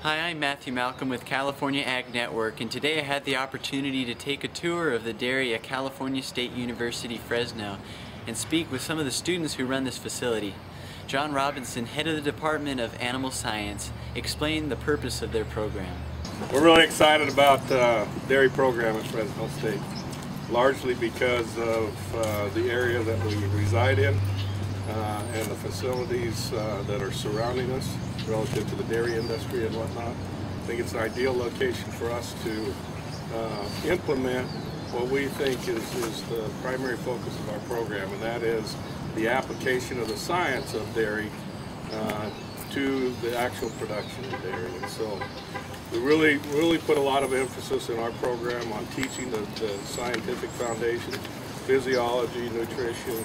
Hi, I'm Matthew Malcolm with California Ag Network, and today I had the opportunity to take a tour of the dairy at California State University, Fresno, and speak with some of the students who run this facility. John Robinson, head of the Department of Animal Science, explained the purpose of their program. We're really excited about the dairy program at Fresno State, largely because of the area that we reside in and the facilities that are surrounding us relative to the dairy industry and whatnot. I think it's an ideal location for us to implement what we think is the primary focus of our program, and that is the application of the science of dairy to the actual production of dairy. And so we really put a lot of emphasis in our program on teaching the scientific foundation, physiology, nutrition,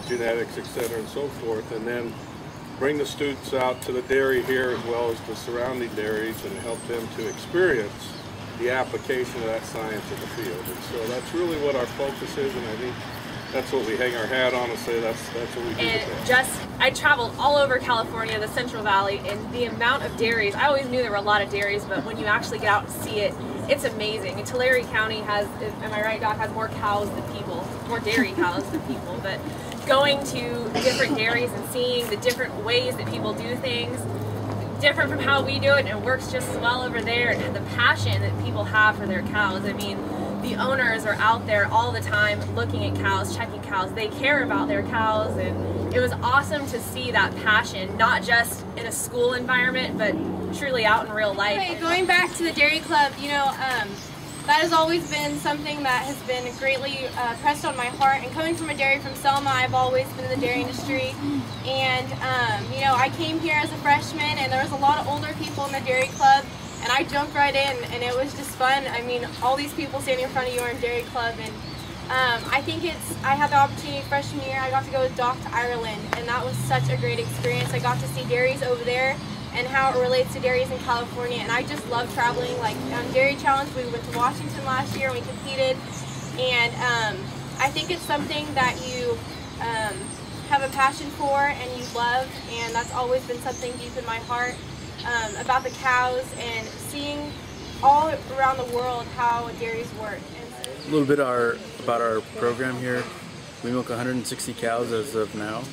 genetics, etc., and so forth, and then bring the students out to the dairy here as well as the surrounding dairies and help them to experience the application of that science in the field. And so that's really what our focus is, and I think that's what we hang our hat on and say that's what we do. And I traveled all over California, the Central Valley, and the amount of dairies, I always knew there were a lot of dairies, but when you actually get out and see it, it's amazing. And Tulare County has, am I right, Doc, has more cows than people, more dairy cows than people, but going to different dairies and seeing the different ways that people do things, different from how we do it, and it works just as well over there, and the passion that people have for their cows. I mean, the owners are out there all the time looking at cows, checking cows. They care about their cows, and it was awesome to see that passion, not just in a school environment, but truly out in real life. Okay, going back to the dairy club, you know, that has always been something that has been greatly pressed on my heart. And coming from a dairy from Selma, I've always been in the dairy industry. And, you know, I came here as a freshman, and there was a lot of older people in the dairy club, and I jumped right in, and it was just fun. I mean, all these people standing in front of you are in dairy club, and I think I had the opportunity freshman year, I got to go with Doc to Ireland, and that was such a great experience. I got to see dairies over there and how it relates to dairies in California, and I just love traveling. Like on Dairy Challenge, we went to Washington last year and we competed, and I think it's something that you have a passion for and you love, and that's always been something deep in my heart about the cows and seeing all around the world how dairies work. A little bit about our program here. We milk 160 cows as of now.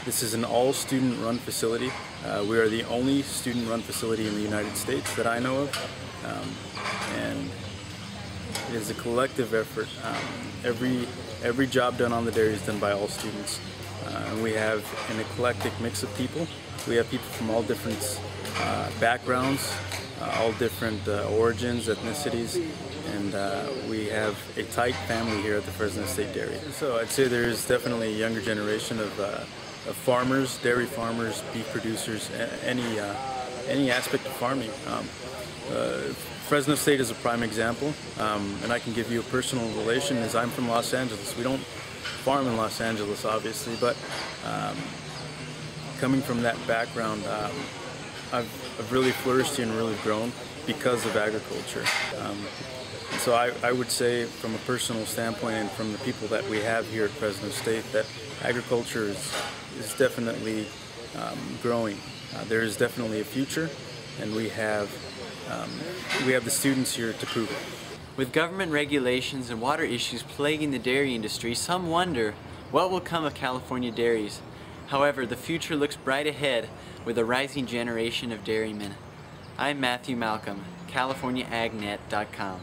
This is an all-student run facility. We are the only student-run facility in the United States that I know of, and it is a collective effort. Every job done on the dairy is done by all students. And we have an eclectic mix of people. We have people from all different backgrounds, all different origins, ethnicities, and we have a tight family here at the Fresno State Dairy. So I'd say there is definitely a younger generation of farmers, dairy farmers, beef producers, any aspect of farming. Fresno State is a prime example, and I can give you a personal relation as I'm from Los Angeles. We don't farm in Los Angeles, obviously, but coming from that background, I've really flourished here and really grown because of agriculture. So I would say from a personal standpoint and from the people that we have here at Fresno State that agriculture is definitely growing. There is definitely a future, and we have the students here to prove it. With government regulations and water issues plaguing the dairy industry, some wonder what will come of California dairies. However, the future looks bright ahead with a rising generation of dairymen. I'm Matthew Malcolm, CaliforniaAgNet.com.